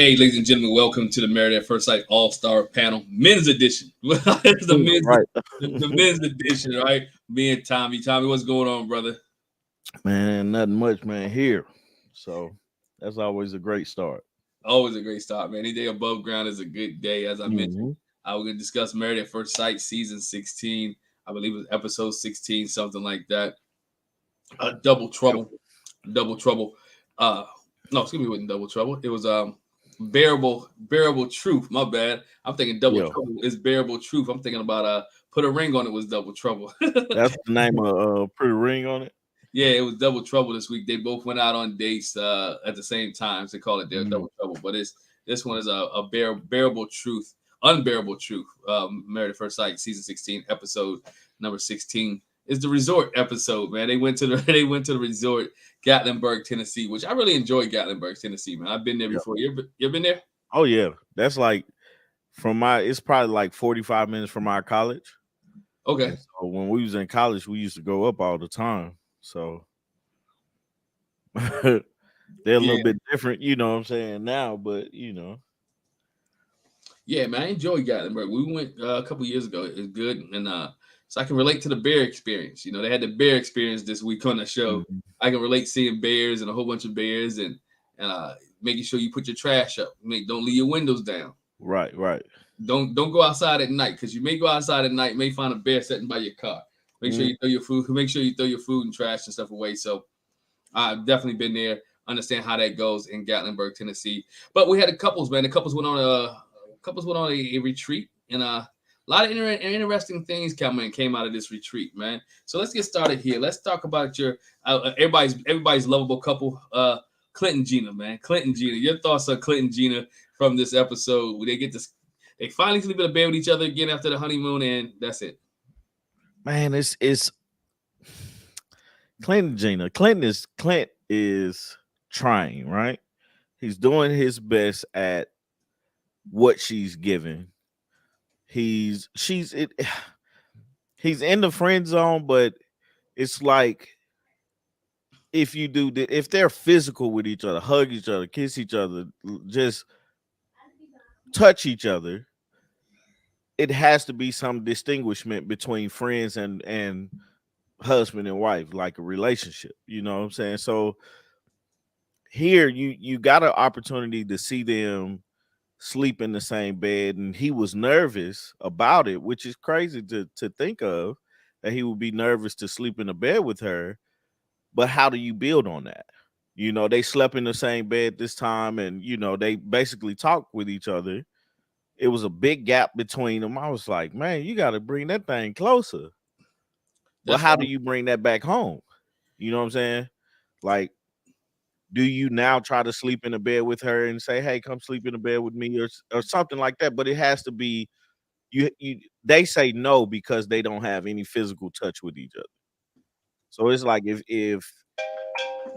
Hey, ladies and gentlemen, welcome to the Married at First Sight All-Star Panel, men's edition. It's Right. the men's edition, right? Me and Tommy. Tommy, what's going on, brother? Man, nothing much, man, here. So that's always a great start. Always a great start, man. Any day above ground is a good day. As I mentioned, Hmm. we're going to discuss Married at First Sight, season 16. I believe it was episode 16, something like that. Double Trouble. Double Trouble. Uh, no, excuse me, it wasn't Double Trouble. It was bearable truth. My bad. I'm thinking Double Yeah, Trouble is bearable truth. I'm thinking about put a ring on it was Double Trouble. that's the name of Pretty Ring on it. Yeah, it was Double Trouble this week. They both went out on dates at the same time. So they call it their Mhm. Double Trouble. But this one is a bearable truth, unbearable truth. Married at First Sight, season 16, episode number 16 is the resort episode. Man, they went to the they went to the resort, Gatlinburg, Tennessee, which I really enjoy. Gatlinburg, Tennessee, man. I've been there Yeah. before. You ever been there? Oh yeah, that's like it's probably like 45 minutes from our college. Okay. And so when we was in college, we used to go up all the time. So they're a Yeah, little bit different, you know what I'm saying now, but yeah, man. I enjoy Gatlinburg. We went a couple years ago. It's good, and so I can relate to the bear experience. You know, they had the bear experience this week on the show. Mhm. I can relate seeing bears and a whole bunch of bears, and making sure you put your trash up. Don't leave your windows down. Right, right. Don't go outside at night because you may go outside at night, may find a bear sitting by your car. Make sure Mhm. you throw your food. Make sure you throw your food and trash and stuff away. So I've definitely been there. Understand how that goes in Gatlinburg, Tennessee. But we had a couples, man. The couples went on a retreat, and a lot of interesting things came out of this retreat, man. So let's get started here. Let's talk about your everybody's lovable couple, Clinton Gina, man. Clinton Gina. Your thoughts on Clinton Gina from this episode? They finally sleep in a bed with each other again after the honeymoon, and that's it. Man, it's Clinton Gina. Clint is trying, right? He's doing his best at what she's given. She's it he's in the friend zone, but it's like if they're physical with each other, hug each other, kiss each other, just touch each other, it has to be some distinguishment between friends and husband and wife, like a relationship. You know what I'm saying? So here you got an opportunity to see them sleep in the same bed, and he was nervous about it, which is crazy to think of, that he would be nervous to sleep in a bed with her. But how do you build on that? They slept in the same bed this time, and they basically talked with each other. It was a big gap between them. I was like, man, you got to bring that thing closer. But That's how why. do you bring that back home? You know what I'm saying? Like, do you now try to sleep in a bed with her and say, hey, come sleep in a bed with me, or something like that? But it has to be you they say no because they don't have any physical touch with each other. So it's like if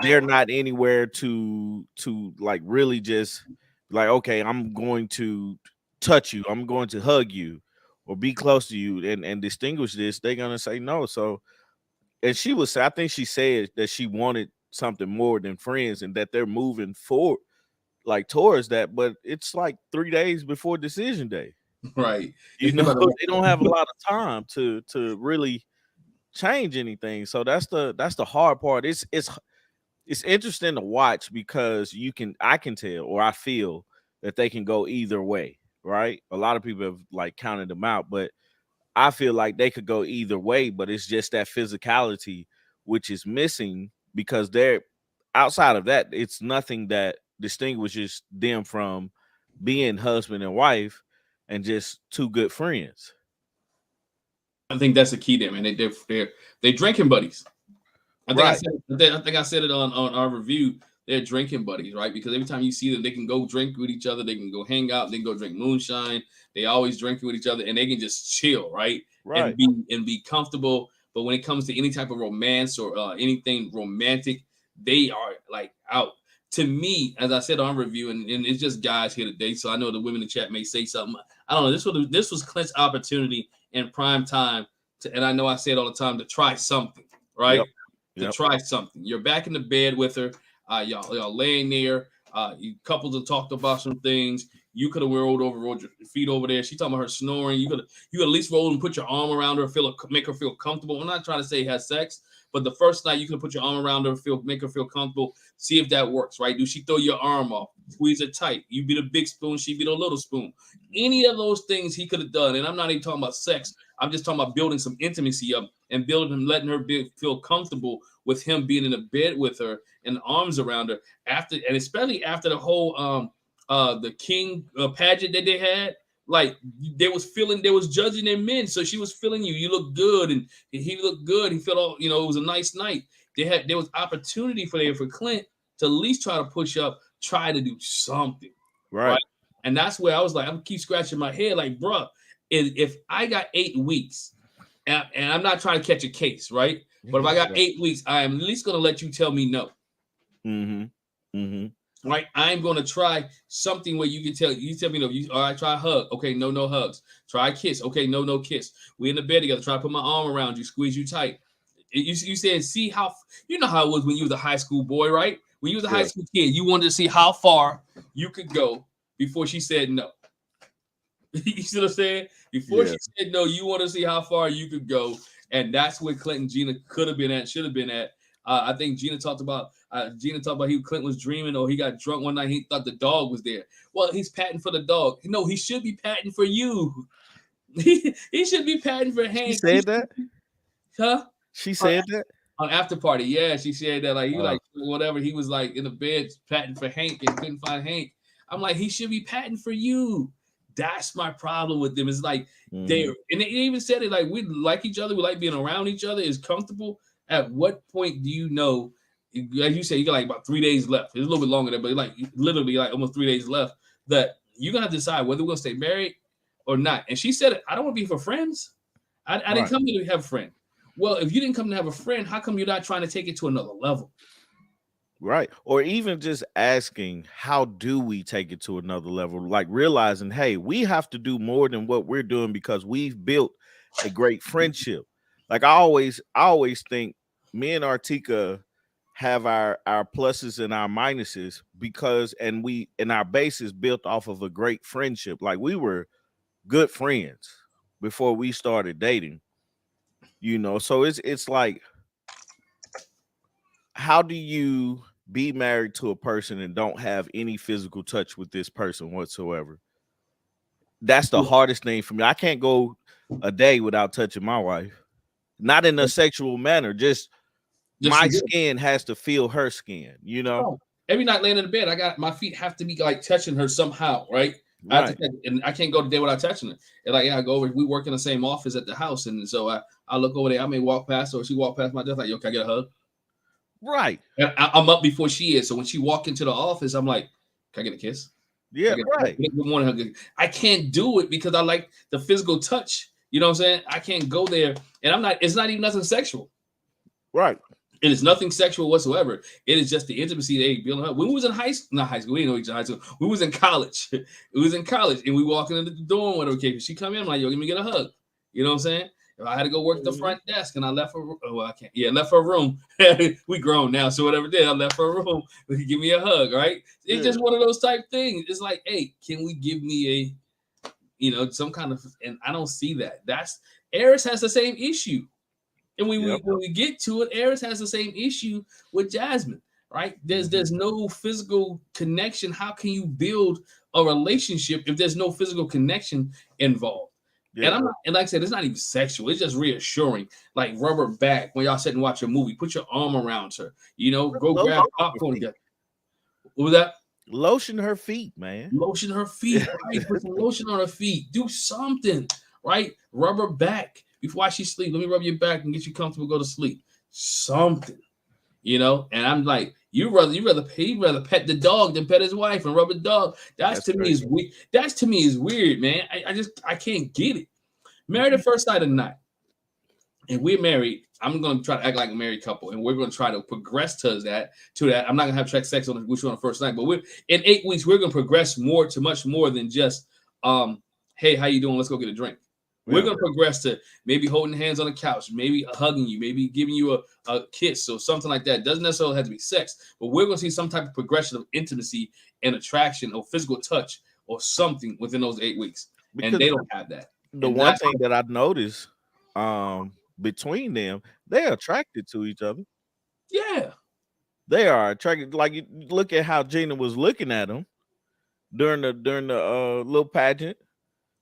they're not anywhere to like really just like, okay, I'm going to touch you, I'm going to hug you or be close to you and distinguish this, they're gonna say no. So, and she was, I think she said that she wanted something more than friends and that they're moving forward like towards that, but it's like 3 days before decision day. Right. You It's know, about they don't have a lot of time to really change anything. So that's the hard part. It's interesting to watch because I can tell, or I feel that they can go either way, right? A lot of people have like counted them out, but I feel like they could go either way, but it's just that physicality which is missing because they're outside of that, it's nothing that distinguishes them from being husband and wife and just two good friends. I think that's the key there, man. They drinking buddies. Right. I think I said it on our review. They're drinking buddies, right? Because every time you see them, they can go drink with each other. They can go hang out. They can go drink moonshine. They always drinking with each other, and they can just chill, right? And Right. be comfortable. But when it comes to any type of romance or anything romantic, they are like out. To me, as I said on review, and it's just guys here today, so I know the women in the chat may say something. I don't know. This was Clint's opportunity in prime time, and I know I say it all the time, to try something, right? Yep. To Yep. try something. You're back in the bed with her. Y'all laying there. Couples have talked about some things. You could have rolled your feet over there. She talking about her snoring. You could at least roll and put your arm around her, make her feel comfortable. I'm not trying to say have sex, but the first night you could put your arm around her, make her feel comfortable. See if that works, right? Do she throw your arm off? Squeeze it tight. You be the big spoon, she be the little spoon. Any of those things he could have done, and I'm not even talking about sex. I'm just talking about building some intimacy up and letting her feel comfortable with him being in a bed with her and arms around her especially after the whole the king pageant that they had. Like there was judging their men, so she was feeling you look good, and he looked good. He felt all, it was a nice night. There was opportunity for Clint to at least try to push up, try to do something, right? And that's where I was like, I'm keep scratching my head, like, bro, if I got 8 weeks, and I'm not trying to catch a case, right? But if I got 8 weeks, I am at least going to let you tell me no. Right? I'm going to try something where you tell me no. All right, try a hug. Okay, no hugs. Try a kiss. Okay, no kiss. We in the bed together. Try to put my arm around you, squeeze you tight. You said, see how, how it was when you was a high school boy, right? When you was a high school kid, you wanted to see how far you could go before she said no. You see what I'm saying? Before she said no, you want to see how far you could go. And that's where Clint and Gina could have been at, should have been at. I think Gina talked about Clint was dreaming, or he got drunk one night. He thought the dog was there. Well, he's patting for the dog. No, he should be patting for you. He should be patting for Hank. She said that? Huh? She said that? On after party. Yeah, she said that. Like, like whatever. He was like in the bed patting for Hank and couldn't find Hank. I'm like, he should be patting for you. That's my problem with them. It's like and they even said it, like, we like each other, we like being around each other, is comfortable. At what point do you know, as you say, you got like about 3 days left. It's a little bit longer than, but like literally like almost 3 days left, that you're gonna have to decide whether we're gonna stay married or not. And she said, I don't want to be for friends. I didn't come here to have a friend. Well, if you didn't come to have a friend, how come you're not trying to take it to another level? Right. Or even just asking, how do we take it to another level? Like realizing, hey, we have to do more than what we're doing because we've built a great friendship. Like I always think me and Artieka have our pluses and our minuses because and our base is built off of a great friendship. Like we were good friends before we started dating. So it's like, how do you be married to a person and don't have any physical touch with this person whatsoever? That's the hardest thing for me. I can't go a day without touching my wife. Not in a sexual manner, just my skin has to feel her skin, Every night laying in the bed, my feet have to be like touching her somehow, right? And I can't go the day without touching her. And like, I go over, we work in the same office at the house. And so I look over there, I may walk past her, or she walk past my desk, like, yo, can I get a hug? Right. And I'm up before she is. So when she walk into the office, I'm like, can I get a kiss? Yeah, right. Good morning. I can't do it because I like the physical touch. You know what I'm saying? I can't go there. And it's not even nothing sexual. Right. It is nothing sexual whatsoever. It is just the intimacy they building up. When we was in not high school, we didn't know each other in high school. We was in college. We was in college, and we walking into the dorm, whatever case. She come in, I'm like, yo, give me get a hug. You know what I'm saying? If I had to go work the front desk and I left her, I can't. Yeah, left her room. We grown now, so whatever did, I left her room. Give me a hug, right? It's just one of those type things. It's like, hey, can we give me some kind of? And I don't see that. Eris has the same issue. And when we get to it, Eris has the same issue with Jasmine, right? There's no physical connection. How can you build a relationship if there's no physical connection involved? Yeah. And like I said, it's not even sexual. It's just reassuring. Like rub her back when y'all sit and watch a movie. Put your arm around her. Go grab popcorn together. What was that? Lotion her feet, man. Lotion her feet. Right? Put some lotion on her feet. Do something, right? Rub her back. Before she sleep, let me rub your back and get you comfortable, go to sleep. Something, And I'm like, he'd rather pet the dog than pet his wife and rub a dog. That's to me is weird. That's to me is weird, man. I can't get it. Married at first sight or not, and we're married. I'm gonna try to act like a married couple, and we're gonna try to progress to that. I'm not gonna have sex on the first night, but we're in 8 weeks. We're gonna progress much more than just hey, how you doing? Let's go get a drink. We're going to progress to maybe holding hands on the couch, maybe hugging you, maybe giving you a kiss or something like that. It doesn't necessarily have to be sex, but we're going to see some type of progression of intimacy an attraction or physical touch or something within those 8 weeks, and because they don't have that. the And one that's thing that I noticed between them, they're attracted to each other. yeah, They are attracted. Like you look at how Gina was looking at him during the little pageant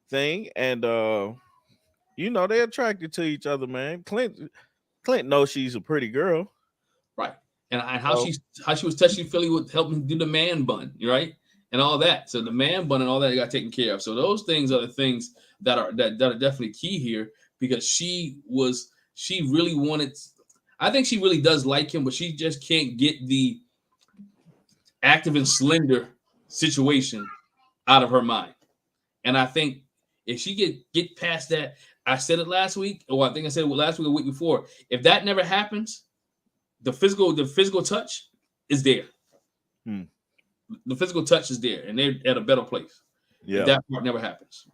thing, and they're attracted to each other, man. Clint knows she's a pretty girl. right. And So how she was touching Philly with helping do the man bun, right, and all that. So the man bun and all that got taken care of. So those things are the things that are definitely key here because she really wanted. I think she really does like him, but she just can't get the active and slender situation out of her mind. And I think if she get past that, I said it last week, or I think I said it last week or the week before. If that never happens, the physical touch is there. hmm, The physical touch is there, and they're at a better place. If yeah, that part never happens,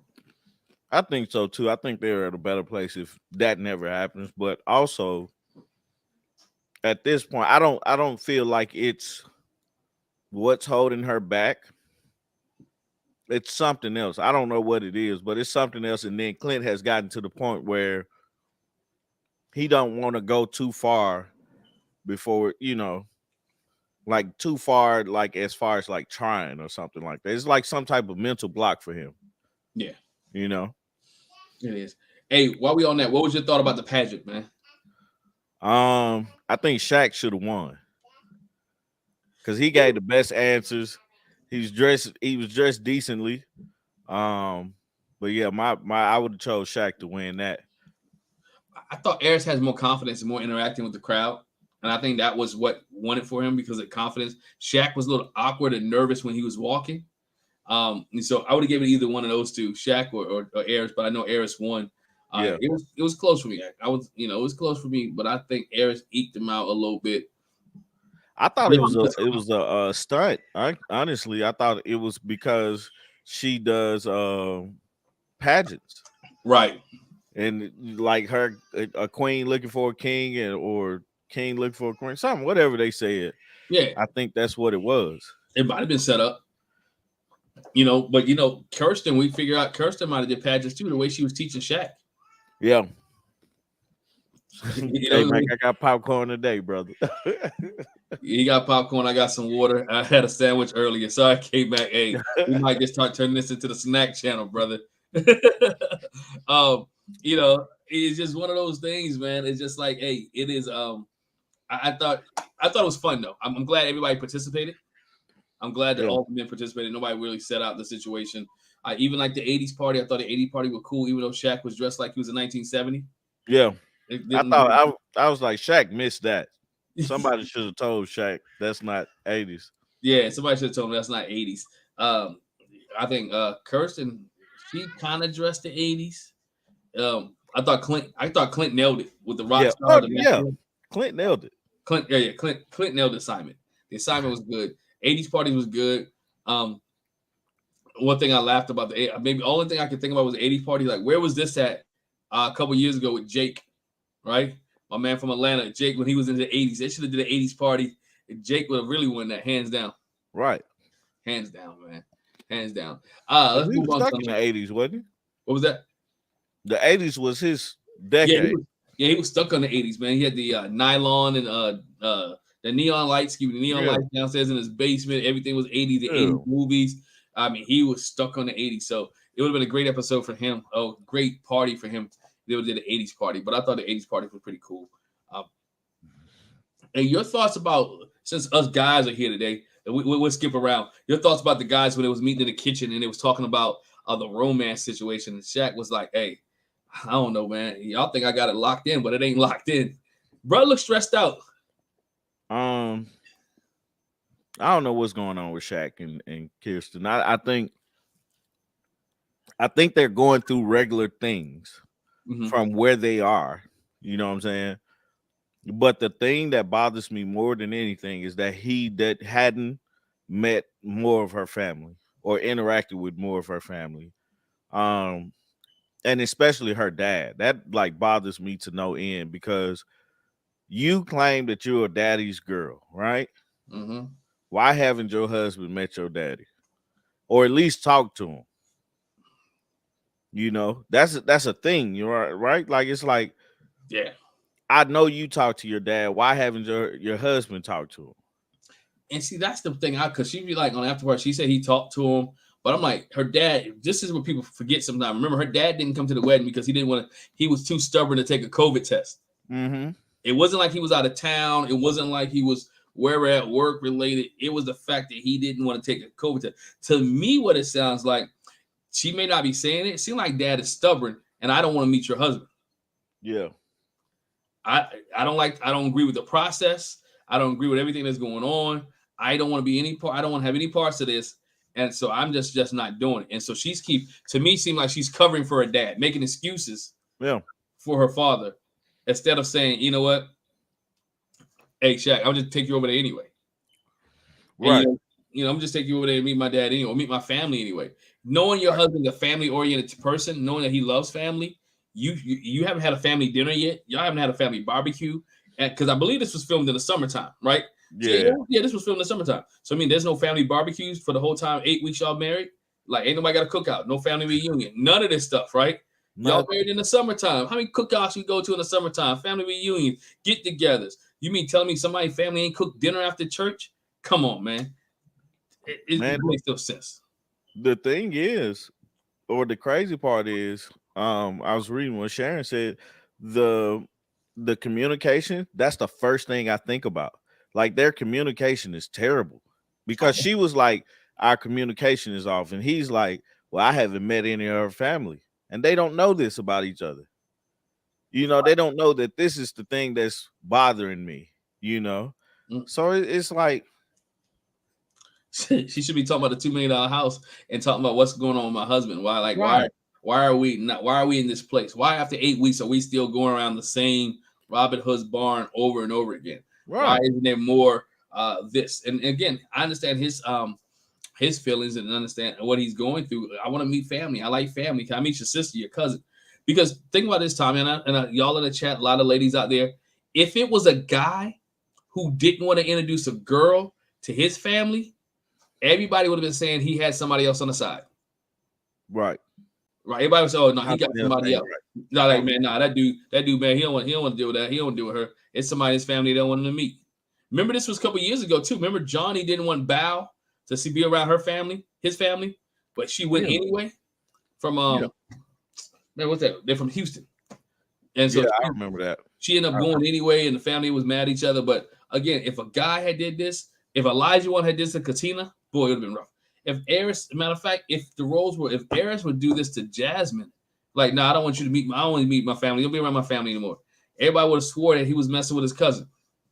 I think so too. I think they're at a better place if that never happens. But also at this point, I don't feel like it's what's holding her back. It's something else. I don't know what it is, but it's something else. And then Clint has gotten to the point where he don't want to go too far before, like too far, like as far as like trying or something like that. It's like some type of mental block for him, yeah, you know. it is. Hey, while we on that, what was your thought about the pageant, man? I think Shaq should have won because he gave the best answers. He was dressed decently. Um, but yeah, my I would have chose Shaq to win that. I thought Eris has more confidence and more interacting with the crowd. And I think that was what wanted for him because of confidence. Shaq was a little awkward and nervous when he was walking. And so I would have given either one of those two, Shaq or Eris, but I know Eris won. Yeah. It was close for me. I was it was close for me, but I think Eris eked him out a little bit. I thought it was a stunt. I thought it was because she does pageants Right. and like her a queen looking for a king or king looking for a queen, something whatever they said. Yeah. I think that's what it was. It might have been set up. But Kirsten, we figure out Kirsten might have did pageants too, the way she was teaching Shaq. Yeah. You Hey know, Mike, I got popcorn today, brother. he got popcorn. I got some water. I had a sandwich earlier, so I came back. Hey, we might just start turning this into the snack channel, brother. It's just one of those things, man. It's just like, hey, it is. I thought it was fun though. I'm glad everybody participated. I'm glad that Yeah. all the men participated. Nobody really set out the situation. I even like the '80s party. I thought the '80s party was cool, even though Shaq was dressed like he was in 1970. Yeah. It I didn't. thought I was like Shaq missed that. Somebody should have told Shaq that's not 80s. Yeah, somebody should have told me that's not '80s. Um, I think Kirsten, she kind of dressed the '80s. I thought Clint nailed it with the rock Yeah. star. Oh The yeah. background. Clint nailed it. Clint, yeah. Clint nailed the assignment. The assignment was good. '80s party was good. Um, One thing I laughed about maybe only thing I could think about was the '80s party. Like, where was this at a couple years ago with Jake, right? My man from Atlanta, Jake, when he was in the '80s, they should have did an '80s party. Jake would have really won that, hands down, Right. man, hands down. Because Let's he move was on to stuck in the something. 80s, wasn't he? What was that? The 80s was his Yeah, decade. he was stuck on the '80s, man. He had the nylon and the neon lights, the neon Yeah. lights downstairs in his basement. Everything was '80s, the Yeah. '80s movies. I mean, he was stuck on the '80s, so it would have been a great episode for him. Oh, great party for him. They would have did an '80s party, but I thought the '80s party was pretty cool. Um, and your thoughts about since us guys are here today, and we'll skip around. Your thoughts about the guys when they was meeting in the kitchen and they was talking about the romance situation, and Shaq was like, "Hey, I don't know, man. Y'all think I got it locked in, but it ain't locked in." Bro, look stressed out. Um, I don't know what's going on with Shaq and Kirsten. I think they're going through regular things Mhm. from where they are. You know what I'm saying? But the thing that bothers me more than anything is that that hadn't met more of her family or interacted with more of her family. Um, and especially her dad. That like bothers me to no end because you claim that you're a daddy's girl, right? Mhm. why haven't your husband met your daddy, or at least talked to him? You know, that's a thing. You're right. Like it's like, Yeah. I know you talk to your dad. Why haven't your husband talked to him? And see, that's the thing. Cause she be like on afterward, she said he talked to him, but I'm like, her dad. This is what people forget sometimes. Remember, her dad didn't come to the wedding because he didn't want to. He was too stubborn to take a COVID test. Mm-hmm. It wasn't like he was out of town. It wasn't like he was wherever at work related. It was the fact that he didn't want to take a COVID test. To me, what it sounds like, she may not be saying it. It seems like dad is stubborn, and I don't want to meet your husband. Yeah. I don't agree with the process. I don't agree with everything that's going on. I don't want to be any part. I don't want to have any parts of this. And so I'm just not doing it. And so she's to me, seem like she's covering for her dad, making excuses for her father, instead of saying, you know what? Hey, Shaq, I'll just take you over there anyway. Right. And, I'm just take you over there and meet my dad anyway, or meet my family anyway. Knowing your husband's a family-oriented person, knowing that he loves family, you haven't had a family dinner yet. Y'all haven't had a family barbecue, because I believe this was filmed in the summertime, right? Yeah. So, this was filmed in the summertime. So I mean, there's no family barbecues for the whole time. 8 weeks y'all married. Like, ain't nobody got a cookout, no family reunion, none of this stuff, right? Y'all married in the summertime. How many cookouts you go to in the summertime? Family reunions, get-togethers. You mean telling me somebody's family ain't cooked dinner after church? Come on, man. It makes no sense. The thing is, or the crazy part is, I was reading what Sharon said, the communication, that's the first thing I think about. Like, their communication is terrible, because she was like, our communication is off, and he's like, well, I haven't met any of her family, and they don't know this about each other. You know, they don't know that this is the thing that's bothering me, you know. So it's like, she should be talking about the $2 million house and talking about what's going on with my husband. Why are we in this place? Why after 8 weeks are we still going around the same Robin Hood's barn over and over again? Right. Why isn't there more this? And again, I understand his feelings and understand what he's going through. I want to meet family. I like family. Can I meet your sister, your cousin? Because think about this, Tommy, and y'all in the chat, a lot of ladies out there. If it was a guy who didn't want to introduce a girl to his family, everybody would have been saying he had somebody else on the side. Right. Everybody was saying, oh no, he got somebody else. Right. No, like, man, that dude, man, he don't want to deal with that. He don't want to deal with her. It's somebody in his family they don't want him to meet. Remember, this was a couple years ago too. Remember, Johnny didn't want Bao to be around her family, his family, but she went anyway. From man, what's that? They're from Houston, and so I remember that. She ended up going anyway, and the family was mad at each other. But again, if a guy had did this, if Elijah one had did this to Katina, boy, it would have been rough. If Eris, matter of fact, if Eris would do this to Jasmine, like, no, I don't want you to meet I don't want to meet my family. Don't be around my family anymore. Everybody would have swore that he was messing with his cousin,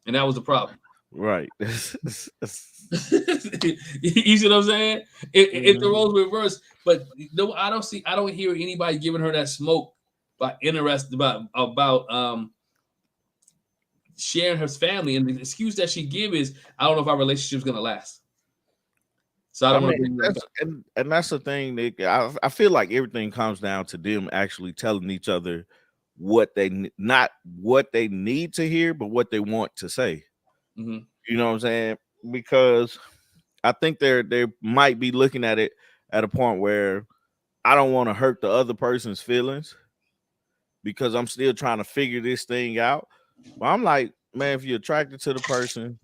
and that was the problem. Right. You see what I'm saying? If the roles were reversed, but no, I don't hear anybody giving her that smoke about sharing her family. And the excuse that she give is, I don't know if our relationship's gonna last. So I don't want to. And that's the thing. I feel like everything comes down to them actually telling each other what not what they need to hear, but what they want to say. Mm-hmm. You know what I'm saying? Because I think they might be looking at it at a point where I don't want to hurt the other person's feelings because I'm still trying to figure this thing out. But I'm like, man, if you're attracted to the person,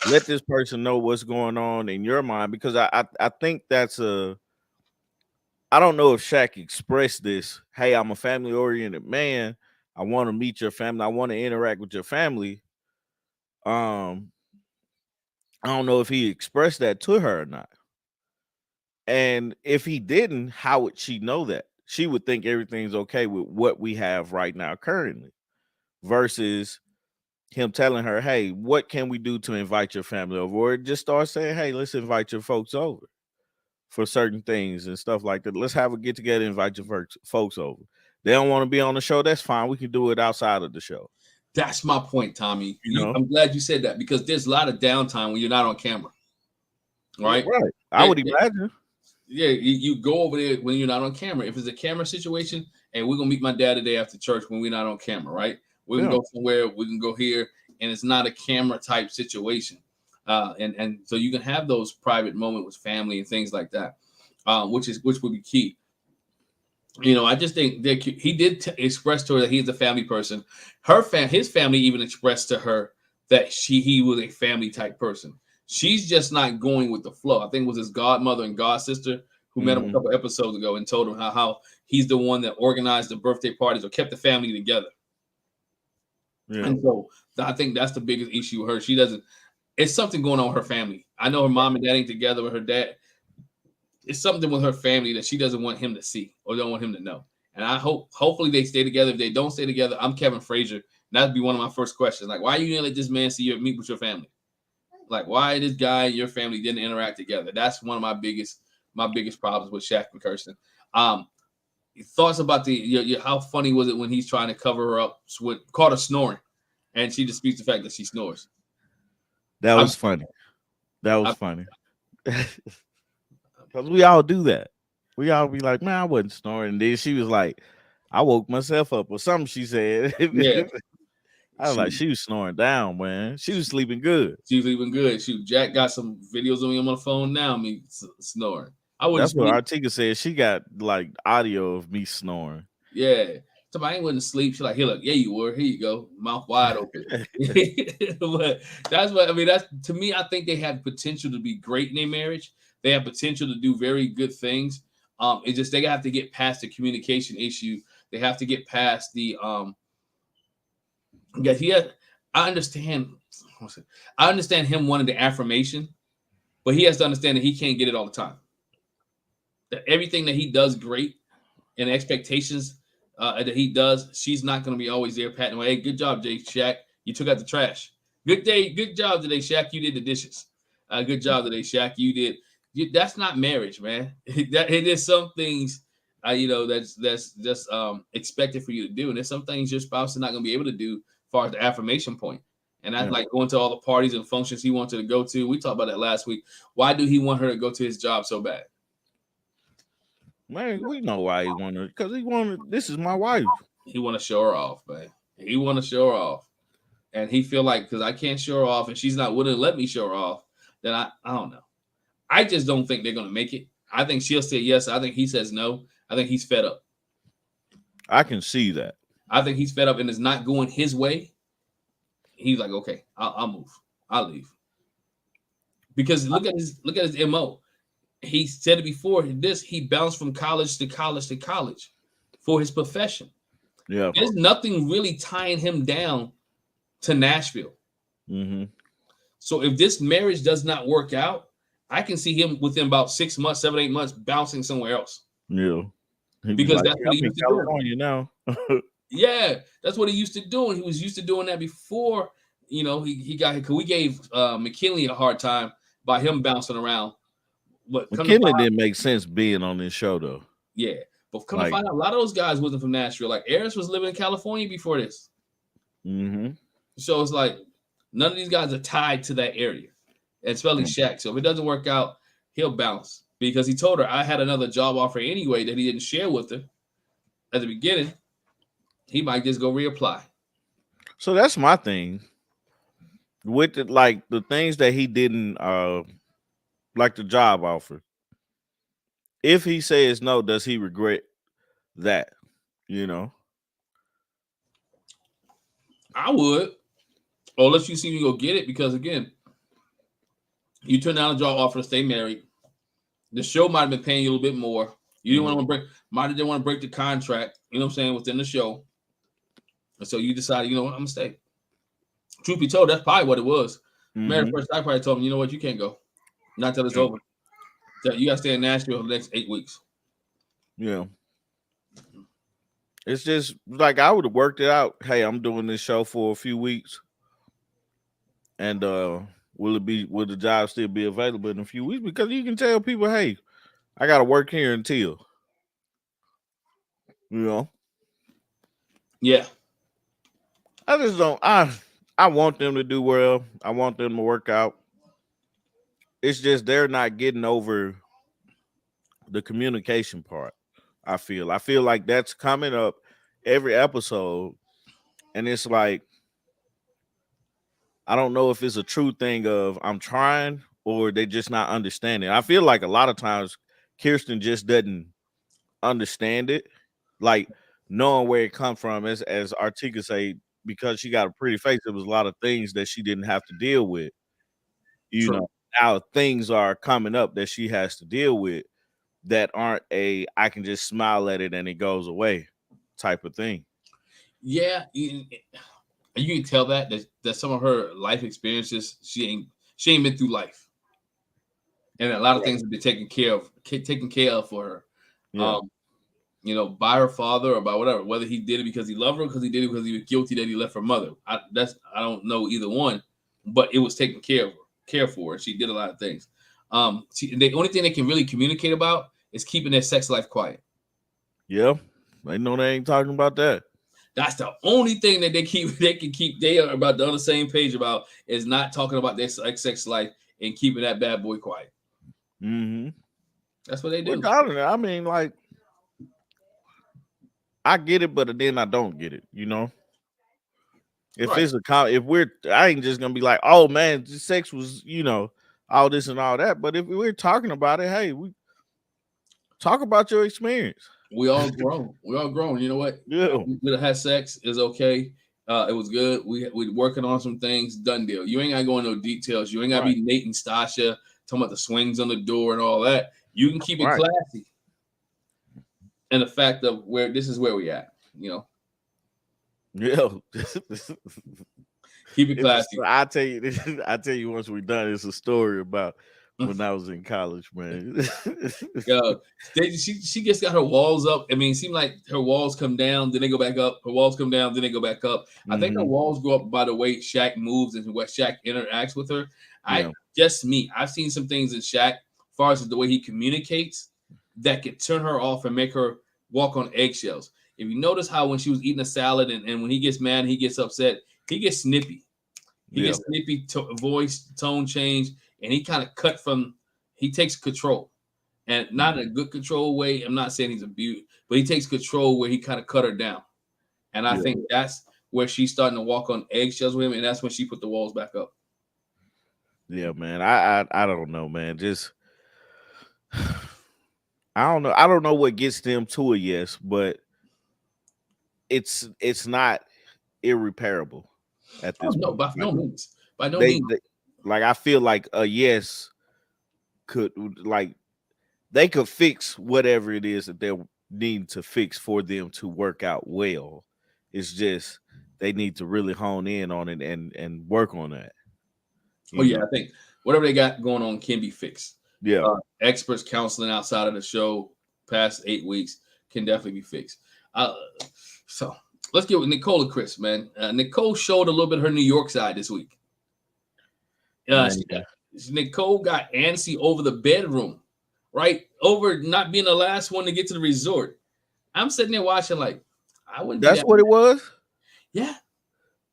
let this person know what's going on in your mind, because I think that's I don't know if Shaq expressed this. Hey, I'm a family oriented man. I want to meet your family. I want to interact with your family. I don't know if he expressed that to her or not. And if he didn't, how would she know that? She would think everything's okay with what we have right now currently, versus him telling her, hey, what can we do to invite your family over? Or just start saying, hey, let's invite your folks over for certain things and stuff like that. Let's have a get together, invite your folks over. They don't want to be on the show. That's fine. We can do it outside of the show. That's my point, Tommy. I'm glad you said that, because there's a lot of downtime when you're not on camera. Right? Right. I would imagine. Yeah, you go over there when you're not on camera. If it's a camera situation, and we're going to meet my dad today after church when we're not on camera, right? We can go somewhere, we can go here, and it's not a camera type situation. and so you can have those private moments with family and things like that, which would be key. I just think that he did express to her that he's a family person. His family even expressed to her that he was a family type person. She's just not going with the flow. I think it was his godmother and god sister who met him a Mhm. couple episodes ago and told him how he's the one that organized the birthday parties or kept the family together. Yeah. And so I think that's the biggest issue with her. She doesn't. It's something going on with her family. I know her mom and dad ain't together with her dad. It's something with her family that she doesn't want him to see or don't want him to know. And hopefully they stay together. If they don't stay together, I'm Kevin Frazier. That'd be one of my first questions. Like, why are you gonna let this man see you meet with your family? Like, why this guy and your family didn't interact together? That's one of my biggest problems with Shaq and Kirsten. Um, Thoughts about how funny was it when he's trying to cover her up with caught her snoring, and she disputes the fact that she snores. That I'm, was funny. That was I'm funny. Because we all do that. We all be like, man, I wasn't snoring. And then she was like, I woke myself up or something, she said. yeah, I was like, shoot, she was snoring down, man. She was sleeping good. she's even good. Shoot, Jack got some videos of me on my phone now. Me snoring. I wouldn't That's what sleep. Artieka said. She got like audio of me snoring. Yeah. Somebody ain't wouldn't sleep. She's like, here, look, yeah, you were. Here you go. Mouth wide open. But that's what I mean. That's to me, I think they have potential to be great in their marriage. They have potential to do very good things. It's just they have to get past the communication issue. They have to get past the yeah, I understand I understand him wanting the affirmation, but he has to understand that he can't get it all the time. That everything that he does great and expectations that he does, she's not going to be always there patting. Hey, good job, Jay Shaq. You took out the trash. Good day, good job today, Shaq. You did the dishes. Good job today, Shaq. You did. That's not marriage, man. It is some things, that's just expected for you to do, and there's some things your spouse is not going to be able to do, as far as the affirmation point. And that's Yeah. like going to all the parties and functions he wanted to go to. We talked about that last week. Why do he want her to go to his job so bad? Man, we know why he wanted, because he wanted, this is my wife. He want to show her off, man. He want to show her off, and he feel like because I can't show her off, and she's not willing to let me show her off, then I don't know. I just don't think they're gonna make it. I think she'll say yes. I think he says no. I think he's fed up. I can see that. I think he's fed up and it's not going his way. He's like, okay, I'll move. I'll leave. Because look at his mo. He said it before. He bounced from college to college to college for his profession. Yeah. There's nothing really tying him down to Nashville. Mm-hmm. So if this marriage does not work out, I can see him within about 6 months, 7, 8 months, bouncing somewhere else. Yeah. He'd be Because like, that's yeah, what I'm he in used to do. California now. Yeah, that's what he used to do. And he was used to doing that before, he got here. Because we gave McKinley a hard time by him bouncing around. But come to McKinley find out, didn't make sense being on this show though. yeah. But come to Like, find out, a lot of those guys wasn't from Nashville. Like Eris was living in California before this. mm-hmm. So it's like none of these guys are tied to that area, especially Shaq. So if it doesn't work out, he'll bounce because he told her I had another job offer anyway that he didn't share with her at the beginning. He might just go reapply. So that's my thing. With the things that he didn't like the job offer. If he says no, does he regret that? You know? I would, or unless you see me go get it, because again, you turn down a job offer to stay married. The show might have been paying you a little bit more. You didn't want to didn't want to break the contract, you know what I'm saying, within the show. And so you decided, you know what, I'm gonna stay. Truth be told, that's probably what it was. Married Mm-hmm. first, I probably told him, you know what, you can't go. Not till it's over. You gotta stay in Nashville for the next 8 weeks. Yeah. It's just like I would have worked it out. Hey, I'm doing this show for a few weeks. And will the job still be available in a few weeks? Because you can tell people, hey, I gotta work here until, you know. Yeah. I just don't I want them to do well. I want them to work out. It's just they're not getting over the communication part. I feel like that's coming up every episode, and it's like I don't know if it's a true thing of I'm trying or they just not understanding. I feel like a lot of times Kirsten just doesn't understand it, like knowing where it come from. As Artieka say, because she got a pretty face, there was a lot of things that she didn't have to deal with. You True. know, now things are coming up that she has to deal with that aren't a I can just smile at it and it goes away type of thing. Yeah, you can tell that some of her life experiences she ain't been through life, and a lot of Right. things have been taken care of for her. Yeah. Um, by her father or by whatever, whether he did it because he loved her, because he did it because he was guilty that he left her mother. I don't know either one, but it was taken care for her. She did a lot of things. The only thing they can really communicate about is keeping their sex life quiet. Yeah. They know they ain't talking about that. That's the only thing that they are about on the same page about is not talking about their sex life and keeping that bad boy quiet. Mm-hmm. That's what they Which do. I mean, like, I get it, but then I don't get it. If Right. it's I ain't just gonna be like, oh man, sex was, all this and all that. But if we're talking about it, hey, we talk about your experience. We all grown. We all grown. You know what? Yeah. We had sex. Is okay. It was good. We working on some things. Done deal. You ain't gotta go into no details. You ain't gotta Right. be Nate and Stasha talking about the swings on the door and all that. You can keep it Right. classy. And the fact of where this is where we at. Yeah. Keep it classy. I tell you, I tell you once we're done, it's a story about when I was in college, man. She just got her walls up. I mean, it seemed like her walls come down, then they go back up. Her walls come down, then they go back up. I think her Mm-hmm. walls go up by the way Shaq moves and what Shaq interacts with her. Yeah. Just me. I've seen some things in Shaq, as far as the way he communicates, that could turn her off and make her walk on eggshells. If you notice how when she was eating a salad and when he gets mad, he gets upset, he gets snippy. He Yeah. gets snippy, voice tone change, and he kind of he takes control. And not in a good control way. I'm not saying he's abused, but he takes control where he kind of cut her down. And I Yeah. think that's where she's starting to walk on eggshells with him, and that's when she put the walls back up. Yeah, man. I don't know, man. Just I don't know. I don't know what gets them to a yes, but it's not irreparable at Oh this no, point. by no means. By no They, means. they like I feel like a yes could like they could fix whatever it is that they're needing to fix for them to work out well. It's just they need to really hone in on it and work on that. Oh You yeah, know, I think whatever they got going on can be fixed. yeah, Experts counseling outside of the show past 8 weeks can definitely be fixed. So let's get with Nicole and Chris, man. Nicole showed a little bit of her New York side this week. man. Nicole got antsy over the bedroom, right? Over not being the last one to get to the resort. I'm sitting there watching, like, I wouldn't be That's that what mad. it was. Yeah.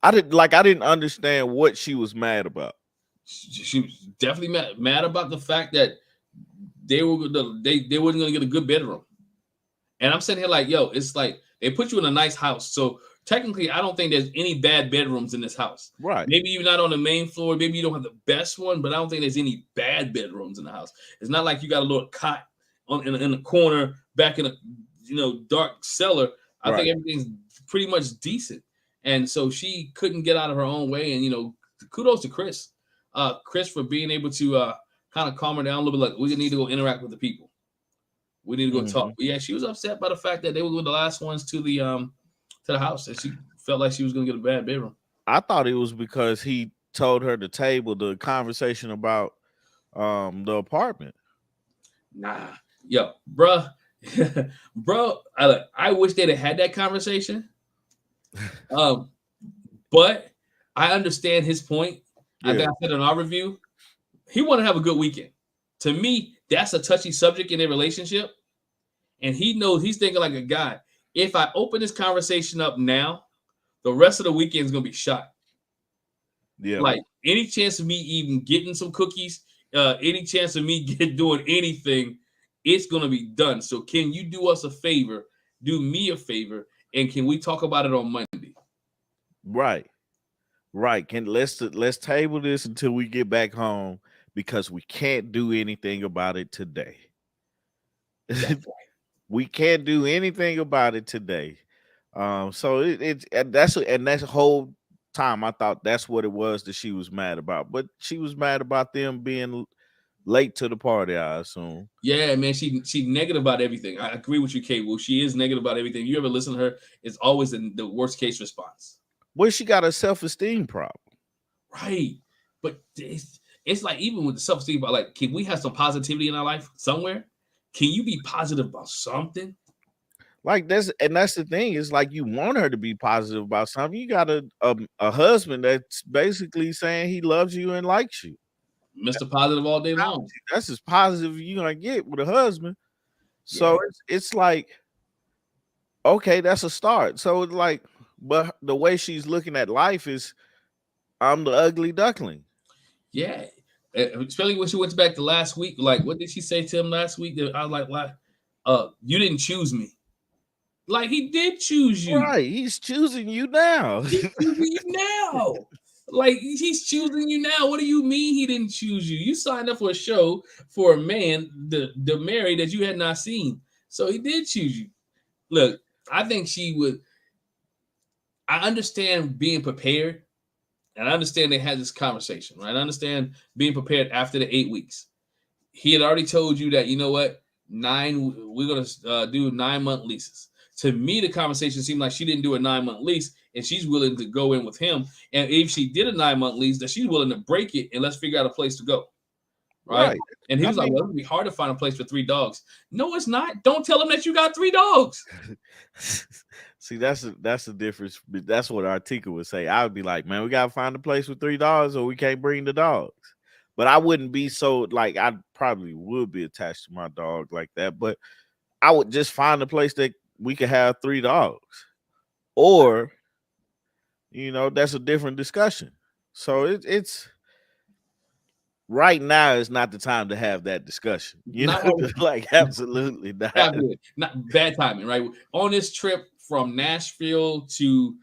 I didn't understand what she was mad about. She was definitely mad about the fact that they wasn't gonna get a good bedroom. And I'm sitting here like, yo, it's like they put you in a nice house. So technically, I don't think there's any bad bedrooms in this house. Right. Maybe you're not on the main floor. Maybe you don't have the best one, but I don't think there's any bad bedrooms in the house. It's not like you got a little cot in the corner back in a dark cellar. I think Right. everything's pretty much decent. And so she couldn't get out of her own way. And kudos to Chris. Chris for being able to kind of calm her down a little bit. Like, we need to go interact with the people. We need to go talk. But yeah, she was upset by the fact that they were the last ones to the house, and she felt like she was going to get a bad bedroom. I thought it was because he told her to table the conversation about the apartment. Nah, yo, bruh, bro, I wish they'd have had that conversation. But I understand his point. I think I said in our review, he want to have a good weekend. To me, that's a touchy subject in their relationship. And he knows, he's thinking like a guy. If I open this conversation up now, the rest of the weekend is going to be shot. Yeah. Like, any chance of me even getting some cookies, any chance of me doing anything, it's going to be done. So can you do us a favor, do me a favor, and can we talk about it on Monday? Right. Right. Can let's table this until we get back home because we can't do anything about it today. That's right. We can't do anything about it today. So it's and that's the whole time I thought that's what it was that she was mad about. But she was mad about them being late to the party, I assume. Yeah, man, she negative about everything. I agree with you, Kate. Well, she is negative about everything. You ever listen to her? It's always the worst case response. Well, she got a self-esteem problem. Right. But it's like even with the self-esteem, about like, can we have some positivity in our life somewhere? Can you be positive about something? Like that's the thing. It's like you want her to be positive about something. You got a husband that's basically saying he loves you and likes you. Mr. Positive all day long. That's as positive you gonna get with a husband. Yeah. So it's like, okay, that's a start. So it's like, but the way she's looking at life is, I'm the ugly duckling. Yeah. Especially when she went back to last week. Like, what did she say to him last week? That I was like, you didn't choose me. Like, he did choose you. Right. He's choosing you now. He's choosing you now. Like, he's choosing you now. What do you mean he didn't choose you? You signed up for a show for a man, the Mary that you had not seen. So he did choose you. Look, I think she would. I understand being prepared, and I understand they had this conversation, right? I understand being prepared after the 8 weeks. He had already told you that, you know what, we're going to do 9-month leases. To me, the conversation seemed like she didn't do a 9-month lease, and she's willing to go in with him. And if she did a 9-month lease, that she's willing to break it and let's figure out a place to go, right? Right. And he I was like, mean, well, it'd be hard to find a place for 3 dogs. No, it's not. Don't tell him that you got 3 dogs. see, that's the difference. That's what Artieka would say. I would be like, man, we gotta find a place with $3, or we can't bring the dogs. But I wouldn't be so like, I probably would be attached to my dog like that. But I would just find a place that we could have 3 dogs. Or, that's a different discussion. So it's right now is not the time to have that discussion. Not Like absolutely not. not good. Not bad timing, right? On this trip from Nashville to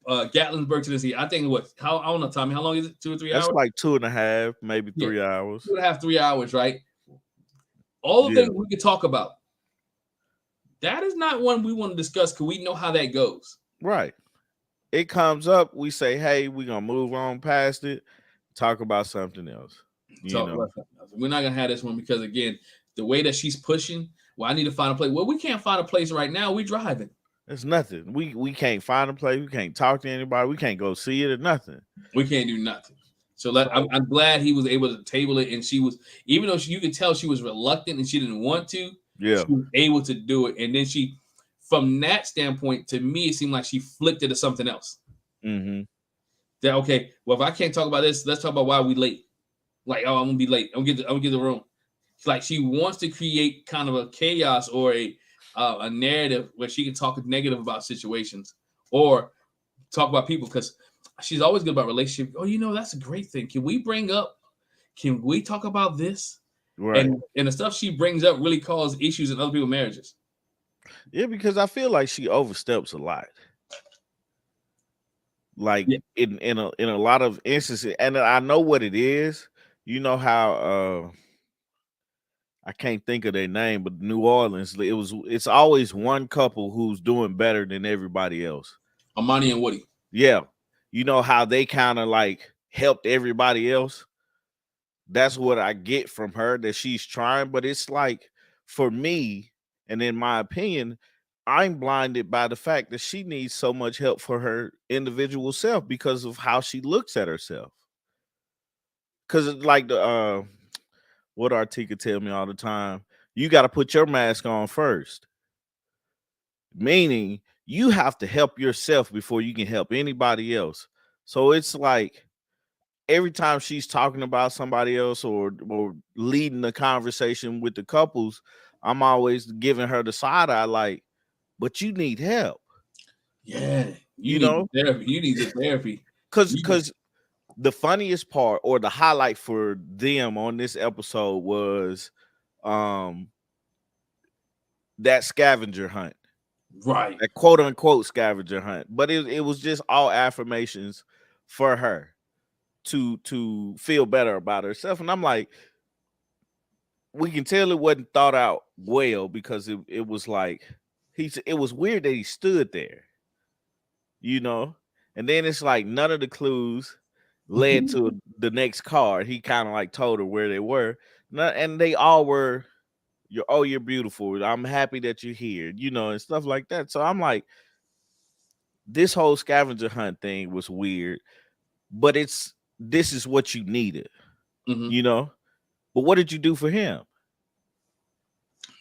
Gatlinburg, Tennessee. I think I don't know, Tommy. How long is it? 2 or 3 That's hours? like 2.5, maybe Yeah, 3 hours. 2.5, 3 hours, right? All the Yeah, things we could talk about. That is not one we want to discuss because we know how that goes. right. It comes up, we say, hey, we're gonna move on past it, talk about something else. You Talk know, about something else. We're not gonna have this one because again, the way that she's pushing. Well, I need to find a place. Well, we can't find a place right now. We driving. it's nothing. We can't find a place, we can't talk to anybody, we can't go see it or nothing. We can't do nothing. So So I'm glad he was able to table it, and she was, even though you could tell she was reluctant and she didn't want to, yeah. she was able to do it. And then she, from that standpoint, to me, it seemed like she flipped it to something else. Mm-hmm. That okay, well, if I can't talk about this, let's talk about why we late. Like, oh, I'm gonna be late. I'm gonna get the room. It's like she wants to create kind of a chaos or a narrative where she can talk negative about situations or talk about people because she's always good about relationships. Oh, that's a great thing. Can we talk about this? Right. And the stuff she brings up really cause issues in other people's marriages. Yeah, because I feel like she oversteps a lot. Like Yeah. in a lot of instances, and I know what it is. You know how I can't think of their name, but New Orleans, it's always one couple who's doing better than everybody else. Amani and Woody. Yeah. You know how they kind of like helped everybody else. That's what I get from her, that she's trying, but it's like, for me, and in my opinion, I'm blinded by the fact that she needs so much help for her individual self because of how she looks at herself. Because like what Artieka tell me all the time, you got to put your mask on first. Meaning you have to help yourself before you can help anybody else. So it's like every time she's talking about somebody else or leading the conversation with the couples, I'm always giving her the side eye, like, but you need help. Yeah. You You need know, the therapy. You need the therapy. because the funniest part or the highlight for them on this episode was that scavenger hunt. Right. that quote unquote scavenger hunt. But it was just all affirmations for her to feel better about herself. And I'm like, we can tell it wasn't thought out well because it was like it was weird that he stood there, you know. And then it's like none of the clues led to the next card. He kind of like told her where they were. And they all were you're beautiful. I'm happy that you're here, you know, and stuff like that. So I'm like, this whole scavenger hunt thing was weird, but this is what you needed, Hmm. you know. But what did you do for him?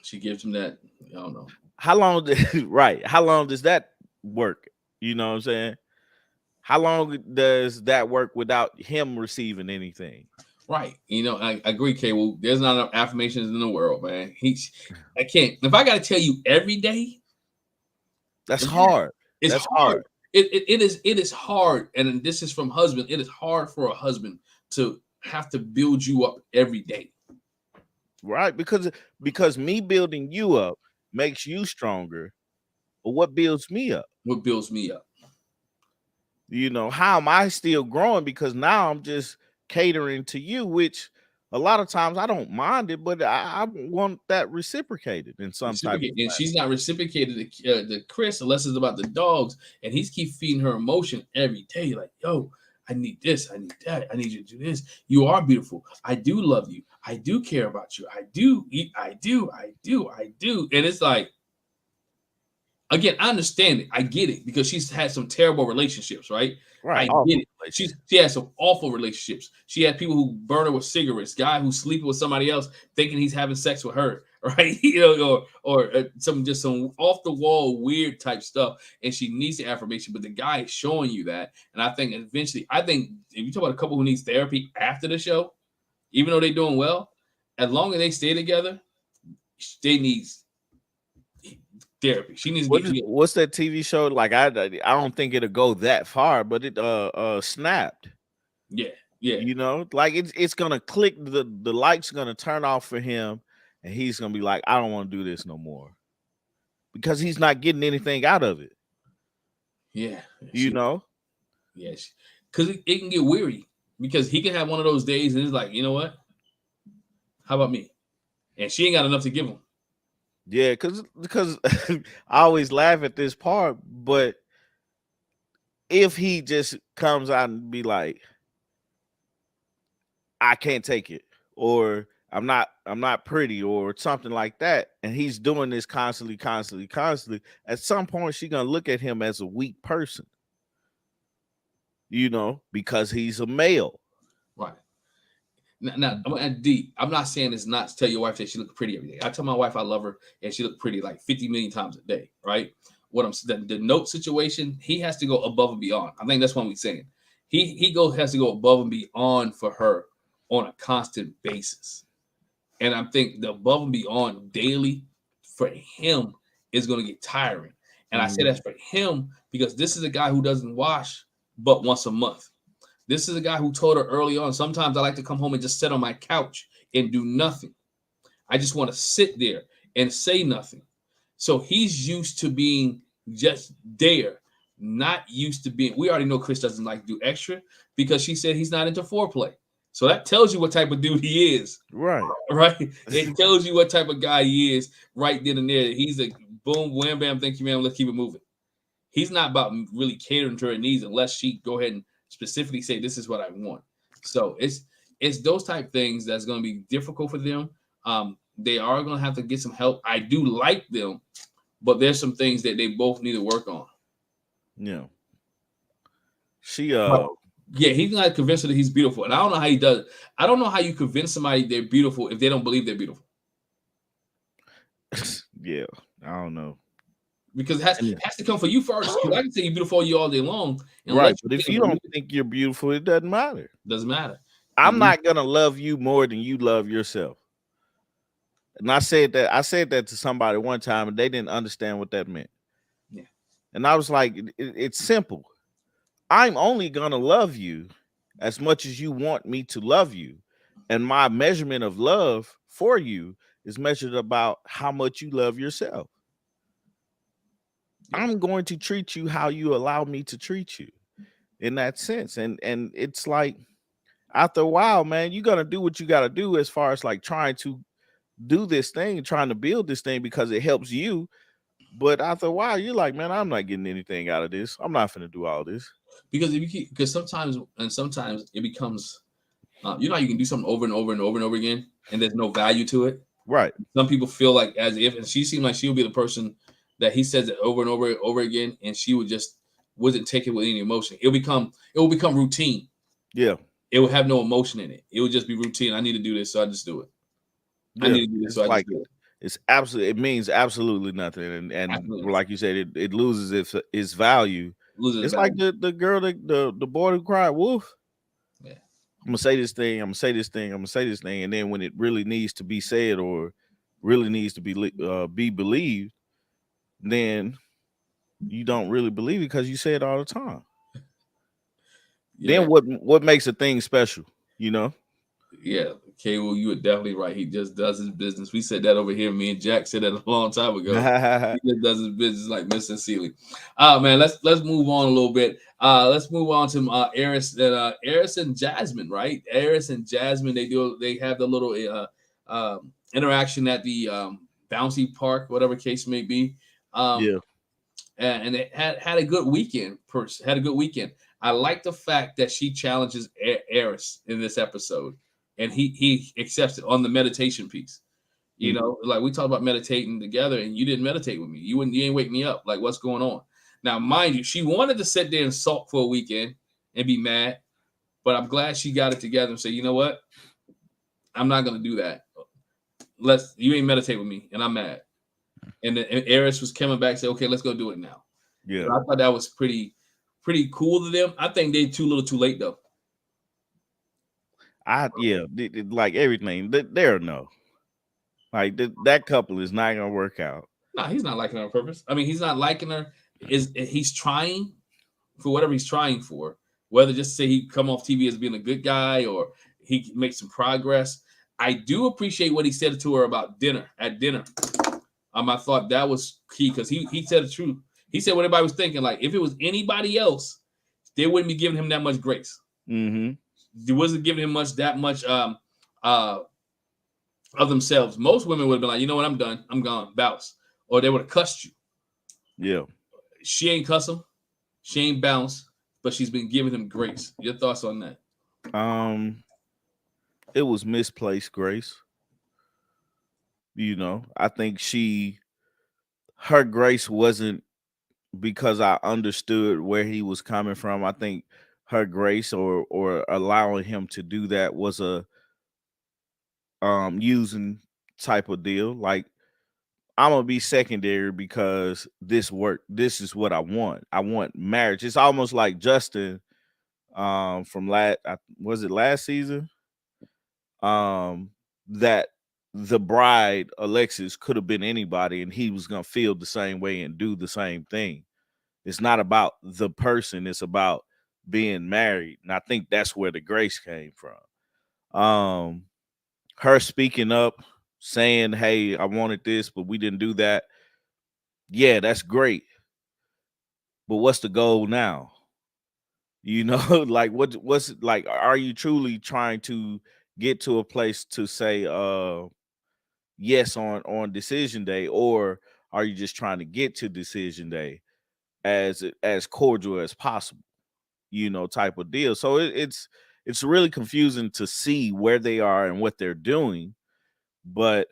She gives him that. I don't know. How long right? How long does that work? You know what I'm saying? How long does that work without him receiving anything? Right. I agree, K. Well, there's not enough affirmations in the world, man. I can't. If I got to tell you every day, That's man, hard. it's That's hard. hard. It is hard, and this is from husband. It is hard for a husband to have to build you up every day. Right? Because me building you up makes you stronger. But what builds me up? What builds me up? You know, how am I still growing? Because now I'm just catering to you, which a lot of times I don't mind it, but I want that reciprocated in some type Reciprocate, of and manner. she's not reciprocated to Chris unless it's about the dogs, and he's keep feeding her emotion every day. Like, yo, I need this, I need that, I need you to do this. You are beautiful. I do love you. I do care about you. I do. I do. I do. I do. And it's like, again, I understand it. I get it because she's had some terrible relationships, right? Right. I get Awful it. relationship. She had some awful relationships. She had people who burn her with cigarettes, guy who's sleeping with somebody else, thinking he's having sex with her, right? Some off the wall weird type stuff. And she needs the affirmation, but the guy is showing you that. And I think eventually, if you talk about a couple who needs therapy after the show, even though they're doing well, as long as they stay together, they need therapy. She needs to get. What's that TV show? Like I don't think it'll go that far, but it snapped. Yeah, yeah. You know, like it's gonna click, the light's gonna turn off for him, and he's gonna be like, I don't want to do this no more. Because he's not getting anything out of it. Yeah, You know? yes, because it can get weary because he can have one of those days and it's like, you know what? How about me? And she ain't got enough to give him. Yeah, because I always laugh at this part, but if he just comes out and be like, I can't take it, or I'm not pretty, or something like that, and he's doing this constantly, at some point she's gonna look at him as a weak person, you know, because he's a male. Right. Now I'm gonna add D. I'm not saying it's not to tell your wife that she look pretty every day. I tell my wife I love her and she look pretty like 50 million times a day, right? What I'm the note situation, he has to go above and beyond. I think that's what we're saying. Has to go above and beyond for her on a constant basis. And I think the above and beyond daily for him is going to get tiring. And I say Mhm. that's for him because this is a guy who doesn't wash but once a month. This is a guy who told her early on, sometimes I like to come home and just sit on my couch and do nothing. I just want to sit there and say nothing. So he's used to being just there, not used to being. We already know Chris doesn't like to do extra because she said he's not into foreplay. So that tells you what type of dude he is. Right. Right? It tells you what type of guy he is right then and there. He's a boom, wham, bam, thank you, man. Let's keep it moving. He's not about really catering to her needs unless she go ahead and specifically say, this is what I want. So it's those type things that's going to be difficult for them. They are going to have to get some help. I do like them, but there's some things that they both need to work on. Yeah. She Yeah, he's not convinced that he's beautiful. And I don't know how he does it. I don't know how you convince somebody they're beautiful if they don't believe they're beautiful. yeah, I don't know. Because it has to come for you first. Because I can say you're beautiful you all day long. And Right. let But if you you don't think you're beautiful, it doesn't matter. doesn't matter. I'm not gonna love you more than you love yourself. And I said that to somebody one time and they didn't understand what that meant. Yeah. And I was like, it's simple. I'm only gonna love you as much as you want me to love you. And my measurement of love for you is measured about how much you love yourself. I'm going to treat you how you allow me to treat you in that sense. And it's like after a while, man, you're gonna do what you gotta do as far as like trying to do this thing, trying to build this thing because it helps you. But after a while, you're like, man, I'm not getting anything out of this. I'm not gonna do all this. Because if you keep, because sometimes it becomes, you know, how you can do something over and over and over and over again, and there's no value to it. Right. Some people feel like as if, and she seemed like she would be the person that he says it over and over again, and she would just wouldn't take it with any emotion. It will become routine. Yeah. It will have no emotion in it. It would just be routine. I need to do this, so I just do it. I Yeah. need to do this, It's so I just like do it. it's absolutely it means absolutely nothing. And Absolutely. like you said, it loses its value. Loses It's like value. the girl the boy who cried wolf. Yeah. I'm gonna say this thing, I'm gonna say this thing, I'm gonna say this thing, and then when it really needs to be said or really needs to be believed, then you don't really believe it because you say it all the time. Yeah. Then what makes a thing special, you know? Yeah. Okay, well, you were definitely right. He just does his business. We said that over here. Me and Jack said that a long time ago. He just does his business like Mr. Sealy. Man, let's move on a little bit. Let's move on to Eris and Jasmine, right? Eris and Jasmine, they have the little interaction at the bouncy park, whatever case may be. Um, Yeah. and it had a good weekend. Had a good weekend. I like the fact that she challenges Eris in this episode, and he accepts it on the meditation piece. You know, like we talked about meditating together, and you didn't meditate with me. You ain't wake me up. Like, what's going on? Now, mind you, she wanted to sit there and sulk for a weekend and be mad, but I'm glad she got it together and say, you know what? I'm not gonna do that. You ain't meditate with me, and I'm mad. And then Eris was coming back, say, okay, let's go do it now. Yeah. But I thought that was pretty cool to them. I think they too little too late though. Like everything, there no. Like that couple is not gonna work out. No, he's not liking her on purpose. I mean, he's not liking her. He's trying for whatever he's trying for, whether just say he come off TV as being a good guy or he makes some progress. I do appreciate what he said to her about dinner at dinner. I thought that was key because he said the truth. He said what everybody was thinking. Like if it was anybody else, they wouldn't be giving him that much grace. Mm-hmm. They wasn't giving him that much of themselves. Most women would have been like, you know what, I'm done. I'm gone. Bounce. Or they would have cussed you. Yeah. She ain't cuss him. She ain't bounce, but she's been giving him grace. Your thoughts on that? It was misplaced grace. You know, I think her grace wasn't because I understood where he was coming from. I think her grace or allowing him to do that was a using type of deal. Like I'm gonna be secondary because this work. This is what I want. I want marriage. It's almost like Justin from was it last season? That the bride Alexis could have been anybody and he was gonna feel the same way and do the same thing. It's not about the person, it's about being married. And I think that's where the grace came from. Her speaking up, saying, hey, I wanted this, but we didn't do that. Yeah, that's great. But what's the goal now? You know, like what's like, are you truly trying to get to a place to say yes on decision day, or are you just trying to get to decision day as cordial as possible, you know, type of deal? So it's really confusing to see where they are and what they're doing, but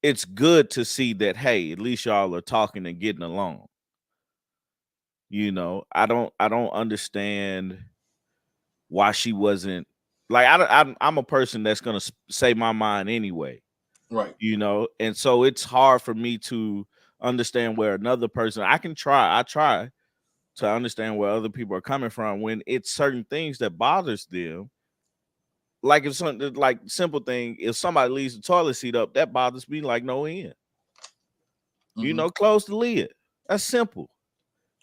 it's good to see that, hey, at least y'all are talking and getting along. You know, I don't understand why she wasn't like I'm a person that's gonna say my mind anyway. Right. You know, and so it's hard for me to understand where another person. I try to understand where other people are coming from when it's certain things that bothers them. Like if something like simple thing, if somebody leaves the toilet seat up, that bothers me like no end. You Mm-hmm. know, close the lid. That's simple.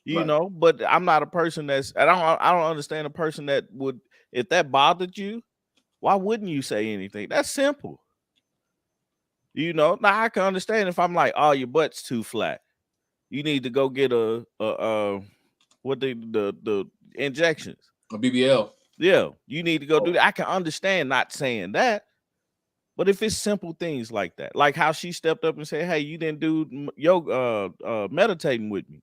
You Right. know, but I'm not a person I don't understand a person that would, if that bothered you, why wouldn't you say anything? That's simple. You know, now I can understand if I'm like, oh, your butt's too flat. you need to go get a what the injections. A BBL. Yeah, you need to go do Oh, that. I can understand not saying that, but if it's simple things like that, like how she stepped up and said, "Hey, you didn't do yoga, meditating with me.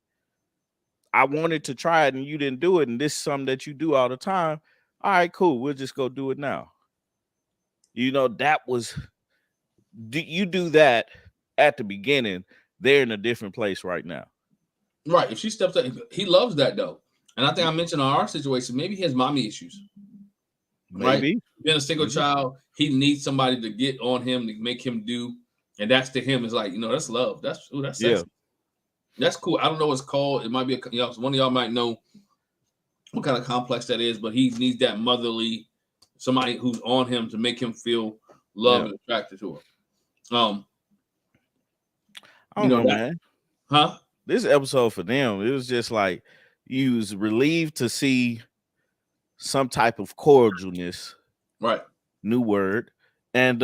I wanted to try it and you didn't do it, and this is something that you do all the time. All right, cool. We'll just go do it now." That was you do that at the beginning. They're in a different place right now. right. If she steps up, he loves that though. And I think I mentioned on our situation, maybe he has mommy issues, right? Maybe, Being a single maybe, child, he needs somebody to get on him to make him do, and that's to him is like, that's love. That's yeah, sexy. That's cool. I don't know what it's called. It might be one of y'all might know what kind of complex that is, but he needs that motherly somebody who's on him to make him feel loved yeah. and attracted to her. I don't know, That, man. huh? This episode for them, it was just like you was relieved to see some type of cordialness, Right. new word, and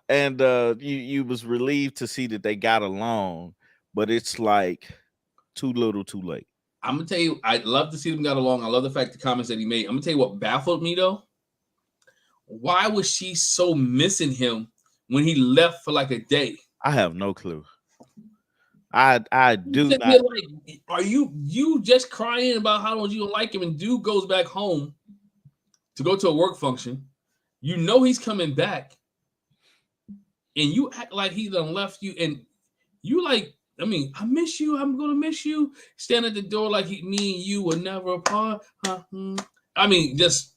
and you was relieved to see that they got along, but it's like too little, too late. I'm gonna tell you, I'd love to see them got along. I love the fact the comments that he made. I'm gonna tell you what baffled me though. Why was she so missing him when he left for like a day? I have no clue. I do You're not. like, are you just crying about how much you don't like him? And dude goes back home to go to a work function. You know he's coming back, and you act like he done left you, and you like, I mean, I miss you. I'm gonna miss you. Stand at the door like me and you were never apart. I mean, just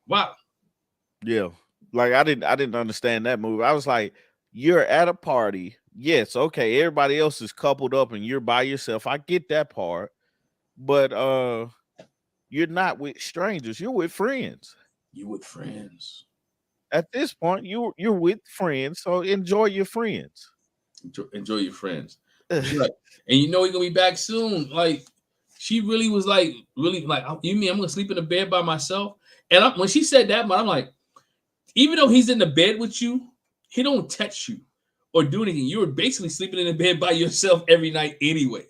wow. Yeah, like I didn't understand that move. I was like, you're at a party. Yes, okay. Everybody else is coupled up and you're by yourself. I get that part, but you're not with strangers. You're with friends. You with friends. At this point, you're with friends, so enjoy your friends. Enjoy your friends. Right. And you know he's gonna be back soon. Like she really was like, really like, you mean I'm gonna sleep in the bed by myself? And when she said that, I'm like, even though he's in the bed with you, he don't touch you or do anything. You're basically sleeping in the bed by yourself every night anyway.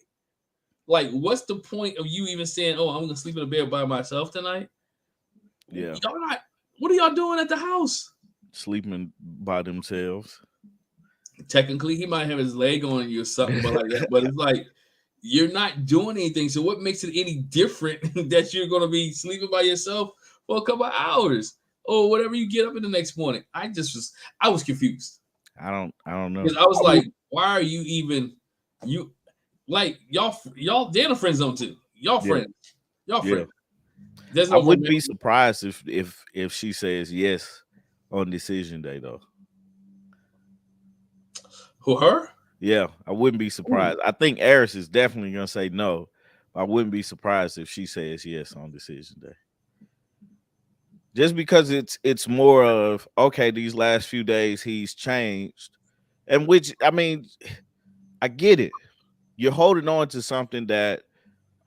Like, what's the point of you even saying, "Oh, I'm gonna sleep in the bed by myself tonight"? Yeah, Y'all not. What are y'all doing at the house? sleeping by themselves. Technically, he might have his leg on you or something, but like that. But it's like you're not doing anything. So what makes it any different that you're gonna be sleeping by yourself for a couple of hours or whatever you get up in the next morning? I was confused I don't know. because I was like, why are you even you like y'all they're in a friend zone too. Y'all Yeah, friends. Y'all yeah. friends. There's I no wouldn't romantic. be surprised if she says yes on decision day though. Who her? Yeah, I wouldn't be Ooh, surprised. I think Eris is definitely gonna say no. But I wouldn't be surprised if she says yes on decision day. Just because it's more of okay, these last few days he's changed. And which I mean, I get it. You're holding on to something that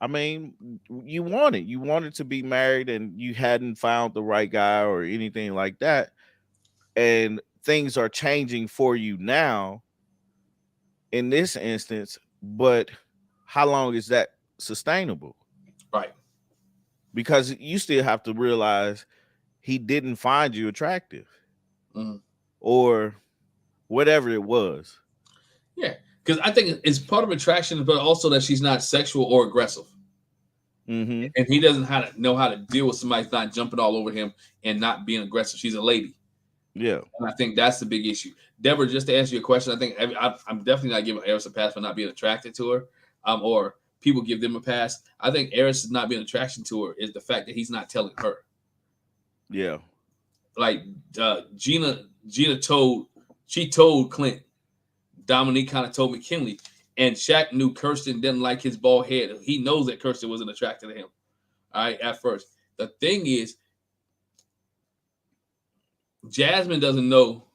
I mean, you wanted. You wanted to be married and you hadn't found the right guy or anything like that. And things are changing for you now in this instance, but how long is that sustainable? right. Because you still have to realize he didn't find you attractive Mhm. or whatever it was. Yeah, because I think it's part of attraction, but also that she's not sexual or aggressive. Mm-hmm. And he doesn't know how to deal with somebody who's not jumping all over him and not being aggressive. She's a lady, Yeah. and I think that's the big issue. Deborah, just to answer your question, I think I'm definitely not giving Eris a pass for not being attracted to her, or people give them a pass. I think Eris is not being attraction to her is the fact that he's not telling her. Yeah. Like Gina told Clint. Dominique kind of told McKinley, and Shaq knew Kirsten didn't like his bald head. He knows that Kirsten wasn't attracted to him. All right, at first. The thing is, Jasmine doesn't know.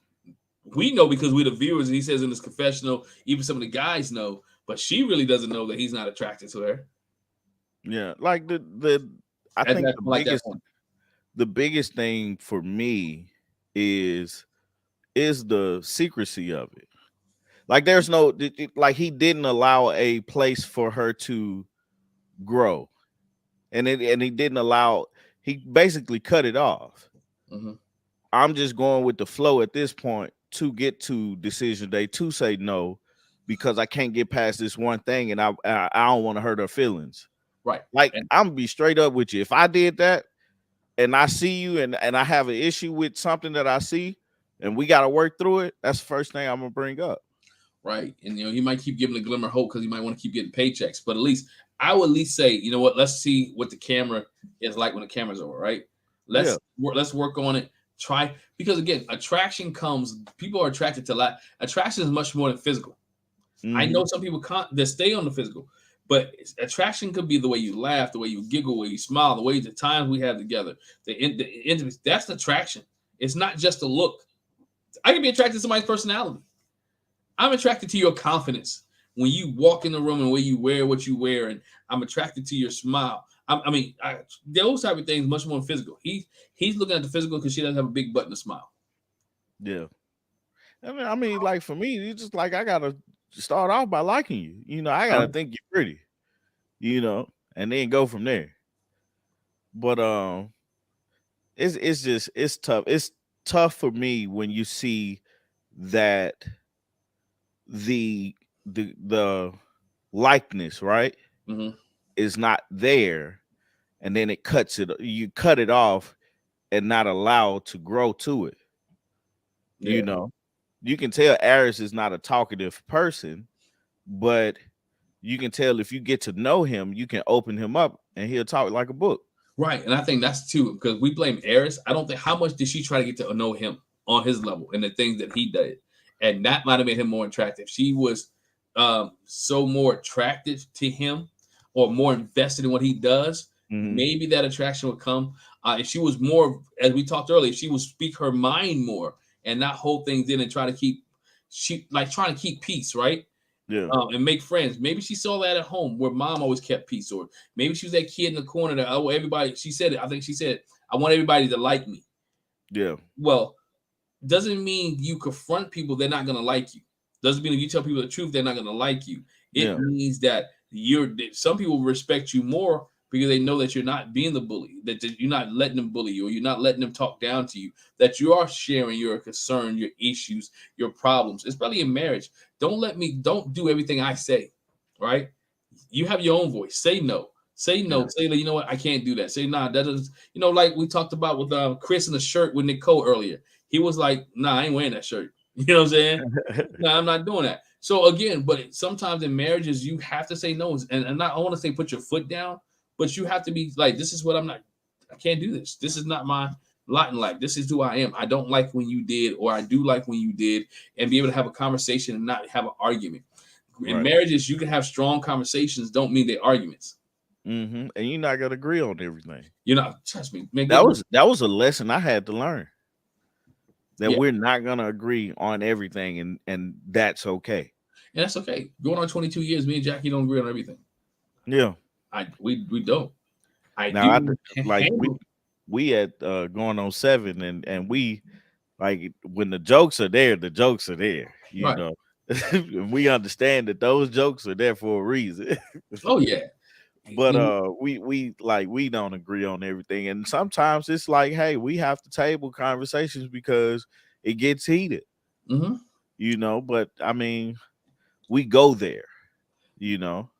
We know because we're the viewers, and he says in his confessional, even some of the guys know, but she really doesn't know that he's not attracted to her Yeah. Like the I at think that like that point. the biggest thing for me is the secrecy of it. Like there's no like he didn't allow a place for her to grow, and he didn't allow. He basically cut it off. Mm-hmm. I'm just going with the flow at this point to get to decision day to say no because I can't get past this one thing, and I don't want to hurt her feelings. Right. Like And I'm gonna be straight up with you. If I did that and I see you and I have an issue with something that I see and we got to work through it, that's the first thing I'm gonna bring up. right. And he might keep giving a glimmer of hope because he might want to keep getting paychecks. But at least I would at least say, you know what? Let's see what the camera is like when the camera's over. Right. Yeah. Let's work on it. Try because again, attraction comes. People are attracted to a lot. Attraction is much more than physical. I know some people can't that stay on the physical, but attraction could be the way you laugh, the way you giggle, the way you smile, the times we have together, the intimacy. That's the attraction. It's not just a look. I can be attracted to somebody's personality. I'm attracted to your confidence when you walk in the room and the way you wear what you wear, and I'm attracted to your smile. Those type of things much more physical. He's looking at the physical because she doesn't have a big butt and a smile. Yeah. I mean, like for me, it's just like I gotta start off by liking you. You know, I gotta think you're pretty. You know, and then go from there. But it's tough. It's tough for me when you see that the likeness, right, Mm-hmm. is not there, and then you cut it off and not allow to grow to it. Yeah. You know, you can tell Aris is not a talkative person, but you can tell if you get to know him, you can open him up and he'll talk like a book. Right. And I think that's too, because we blame Eris. I don't think how much did she try to get to know him on his level and the things that he did. And that might have made him more attractive. She was so more attractive to him or more invested in what he does. Maybe that attraction would come. If she was more, as we talked earlier, she would speak her mind more and not hold things in and trying to keep peace, right? Yeah. And make friends. Maybe she saw that at home where mom always kept peace, or maybe she was that kid in the corner that everybody. She said it. I think she said, "I want everybody to like me." Yeah. Well, doesn't mean you confront people; they're not gonna like you. Doesn't mean if you tell people the truth, they're not gonna like you. It means that some people respect you more because they know that you're not being the bully, that you're not letting them bully you, or you're not letting them talk down to you, that you are sharing your concern, your issues, your problems, especially in marriage. Don't do everything I say, right? You have your own voice. Say no. Say no. Yeah. Say, you know what, I can't do that. Say, nah, that doesn't, like we talked about with Chris in the shirt with Nicole earlier. He was like, nah, I ain't wearing that shirt. You know what I'm saying? No, I'm not doing that. So again, but sometimes in marriages, you have to say no. And I want to say put your foot down, but you have to be like, this is what I can't do this. This is not my lot in life. This is who I am. I don't like when you did, or I do like when you did, and be able to have a conversation and not have an argument. In marriages, you can have strong conversations, don't mean they're arguments. And you're not gonna agree on everything. You're not, trust me, man. That was a lesson I had to learn. That we're not gonna agree on everything, and that's okay. And that's okay. Going on 22 years, me and Jackie don't agree on everything. Yeah. We don't. We at going on 7, and we like when the jokes are there, the jokes are there. You know, we understand that those jokes are there for a reason. Oh yeah. But we don't agree on everything, and sometimes it's like, hey, we have to table conversations because it gets heated. You know, but I mean, we go there. You know,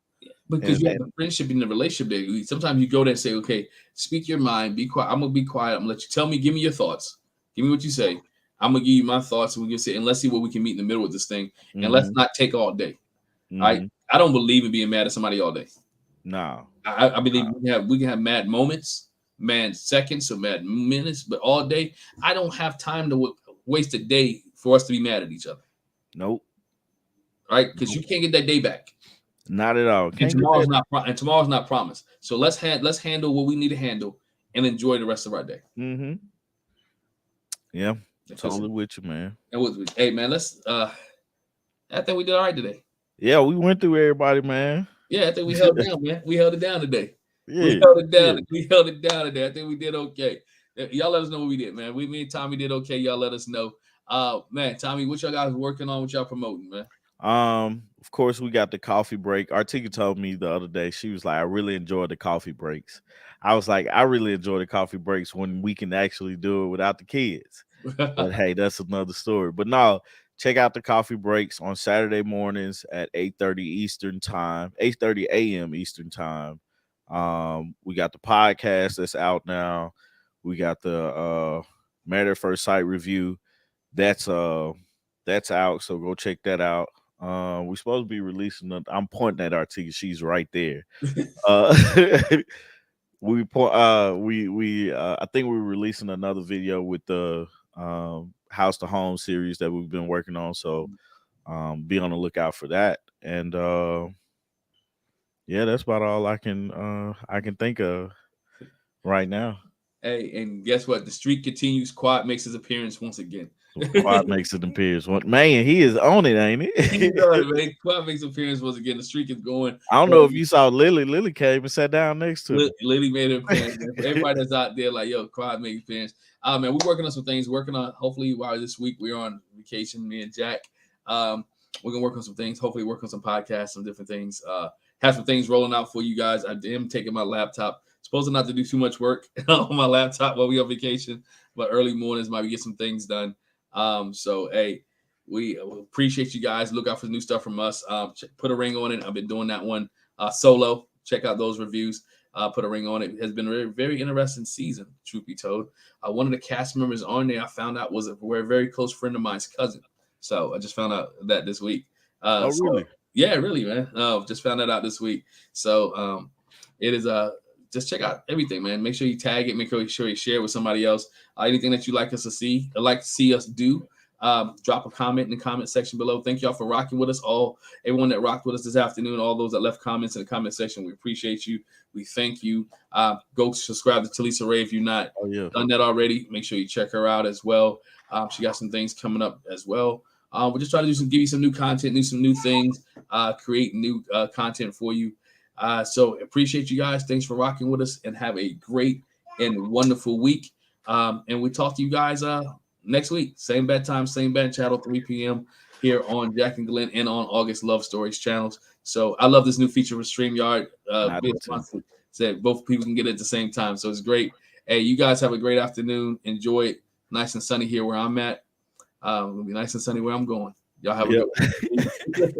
because you have a friendship in the relationship there. Sometimes you go there and say, okay, speak your mind, be quiet. I'm gonna be quiet. I'm gonna let you tell me, give me your thoughts, give me what you say. I'm gonna give you my thoughts, and we can say, and let's see what we can meet in the middle with this thing, and let's not take all day. I don't believe in being mad at somebody all day. No, I believe we can have mad moments, mad seconds, or mad minutes, but all day, I don't have time to waste a day for us to be mad at each other. Nope. Right? Because you can't get that day back. Not at all. And tomorrow's not promised. So let's handle what we need to handle and enjoy the rest of our day. Yeah, totally with you, man. And hey, man, I think we did all right today. Yeah, we went through everybody, man. Yeah, I think we held down, man. We held it down today. Yeah, we held it down. Yeah. We held it down today. I think we did okay. Y'all let us know what we did, man. Me and Tommy did okay. Y'all let us know. Man, Tommy, what y'all guys working on? What y'all promoting, man? Of course, we got the coffee break. Artieka told me the other day, she was like, I really enjoy the coffee breaks. I was like, I really enjoy the coffee breaks when we can actually do it without the kids. But hey, that's another story. But no, check out the coffee breaks on Saturday mornings at 8:30 Eastern time, 8:30 a.m. Eastern time. We got the podcast that's out now. We got the Married at First Sight review. That's uh that's out. So go check that out. We're supposed to be releasing I'm pointing at Artieka, she's right there. Uh I think we're releasing another video with the house to home series that we've been working on. So be on the lookout for that. And yeah, that's about all I can think of right now. Hey, and guess what? The streak continues. Quad makes his appearance once again. Quad makes it appears. Man, he is on it, ain't He's it? on it, man. Quad makes his appearance once again. The streak is going. I don't know if you saw Lily. Lily came and sat down next to him. Lily made an appearance. For everybody that's out there, like, yo, Quad made appearance. Man, we're working on some things. Working on, hopefully, while this week we're on vacation, me and Jack. We're gonna work on some things. Hopefully, work on some podcasts, some different things. Have some things rolling out for you guys. I am taking my laptop. Supposed not to do too much work on my laptop while we on vacation, but early mornings might get some things done. So hey, we appreciate you guys. Look out for the new stuff from us. Put a ring on it. I've been doing that one solo. Check out those reviews. Put a ring on it. It has been a very, very interesting season, truth be told. One of the cast members on there I found out was a very close friend of mine's cousin. So I just found out that this week. Oh, really? Yeah, really, man. Just found that out this week. So it is just check out everything, man. Make sure you tag it. Make sure you share with somebody else. Anything that you like us to see, or like to see us do, drop a comment in the comment section below. Thank y'all for rocking with us. Everyone that rocked with us this afternoon, all those that left comments in the comment section, we appreciate you. We thank you. Go subscribe to Talisa Ray if you've not done that already. Make sure you check her out as well. She got some things coming up as well. We're just trying to give you some new content, some new things, create new content for you. So appreciate you guys. Thanks for rocking with us, and have a great and wonderful week. And we talk to you guys next week. Same bad time, same bad channel, 3 p.m. here on Jack and Glenn and on August Love Stories channels. So I love this new feature with StreamYard. Said both people can get it at the same time. So it's great. Hey, you guys have a great afternoon. Enjoy it. Nice and sunny here where I'm at. It'll be nice and sunny where I'm going. Y'all have a good one.